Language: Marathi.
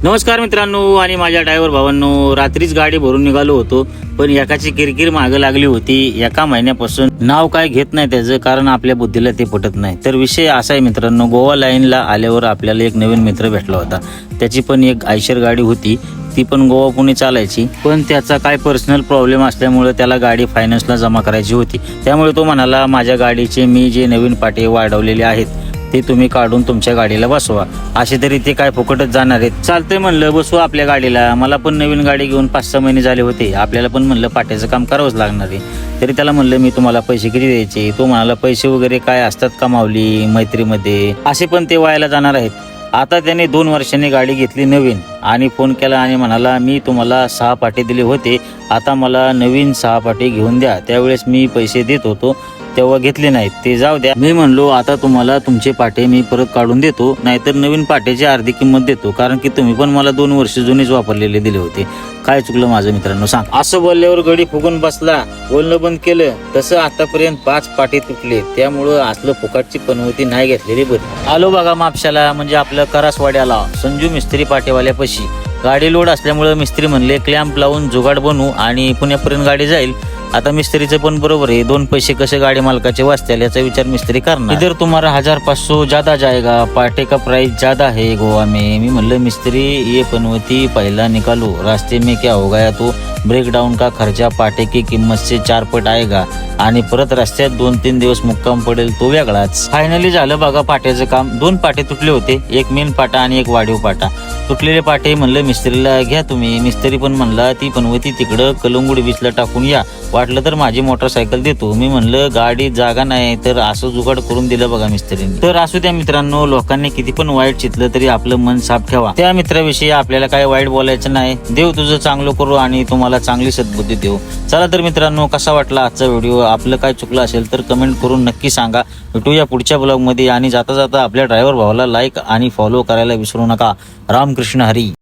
नमस्कार मित्रांनो आणि माझ्या ड्रायव्हर भावांनो, रात्रीच गाडी भरून निघालो होतो, पण एकाची किरकिर मागे लागली होती. एका महिन्यापासून नाव काय घेत नाही त्याचं, कारण आपल्या बुद्धीला ते पटत नाही. तर विषय असा आहे मित्रांनो, गोवा लाईनला आल्यावर आपल्याला एक नवीन मित्र भेटला होता. त्याची पण एक आयशर गाडी होती, ती पण गोवा पुणे चालायची, पण त्याचा काय पर्सनल प्रॉब्लेम असल्यामुळे त्याला गाडी फायनान्सला जमा करायची होती. त्यामुळे तो म्हणाला, माझ्या गाडीचे मी जे नवीन पाटे वाढवलेले आहेत ते तुम्ही काढून तुमच्या गाडीला बसवा. असे तरी ते काय फुकटच जाणार आहेत. चालतंय म्हणलं, बसवा आपल्या गाडीला. मला पण नवीन गाडी घेऊन 5-6 महिने झाले होते. आपल्याला पण म्हणलं पाट्याचं काम करावंच लागणार आहे. तरी त्याला म्हणलं, मी तुम्हाला पैसे किती द्यायचे. तो म्हणाला, पैसे वगैरे काय असतात का माऊली, मैत्रीमध्ये असे पण ते व्हायला जाणार आहेत. आता त्याने 2 वर्षांनी गाडी घेतली नवीन आणि फोन केला आणि म्हणाला, मी तुम्हाला 6 पाटे दिले होते, आता मला नवीन 6 पाटे घेऊन द्या. त्यावेळेस मी पैसे देत होतो तेव्हा घेतले नाहीत, ते जाऊ द्या. मी म्हणलो, आता तुम्हाला तुमचे पाटे मी परत काढून देतो, नाहीतर नवीन पाट्याची अर्धी किंमत देतो, कारण की तुम्ही पण मला 2 वर्ष जुनेच वापरलेले दिले होते. काय चुकलं माझं मित्रांनो सांग. असं बोलल्यावर गडी फुगून बसला, बोलणं बंद केलं. तसं आतापर्यंत 5 पाटे तुटले, त्यामुळं असलं फुकटची पनवती नाही घेतलेली बरी. आलो बघा मापशाला, म्हणजे आपलं करासवाड्याला संजू मिस्त्री पाटेवाल्यापाशी. गाडी लोड असल्यामुळे मिस्त्री म्हणले, क्लॅम्प लावून जुगाड बनवू आणि पुण्यापर्यंत गाडी जाईल. आता मिस्त्रीचं पण बरोबर आहे, 2 पैसे कसे गाडी मालकाचे वाचतील याचा विचार मिस्त्री करणार. इधर तुम्हारा 1500 ज्यादा जाएगा, पाटे का प्राइस ज्यादा है गोवा में. मी म्हणलं, मिस्त्री ये पनवती पहिला निकालो, रास्ते में क्या हो गया तो ब्रेकडाउन का खर्चा पाटे की किंमत से 4 पट आएगा आणि परत रस्त्यात 2-3 दिवस मुक्काम पडेल तो वेगळाच. फायनली झालं बघा पाट्याचं काम. 2 पाटे तुटले होते, एक मेन पाटा आणि एक वाढीव पाटा. तुटलेले पाटे म्हणलं मिस्त्रीला घ्या तुम्ही. मिस्त्री पण म्हणला, ती पनवती तिकडं कलंगूड बीचला टाकून या, वाटलं तर माझी मोटरसायकल देतो. मी म्हणलं, गाडीत जागा नाही, तर असं जुगाड करून दिलं बघा मिस्त्रीने. तर असू द्या मित्रांनो, लोकांनी किती पण वाईट चितलं तरी आपलं मन साफ ठेवा. त्या मित्राविषयी आपल्याला काय वाईट बोलायचं नाही. देव तुझं चांगलं करू आणि तुम्हाला चांगली सद्बुद्धी देऊ. चला तर मित्रांनो, कसा वाटला आजचा व्हिडिओ. आपलं काय चुकलं असेल तर कमेंट करून नक्की सांगा. भेटूया पुढच्या ब्लॉग मध्ये. आणि जाता जाता आपल्या ड्रायव्हर भावाला लाईक आणि फॉलो करायला विसरू नका. रामकृष्ण हरी.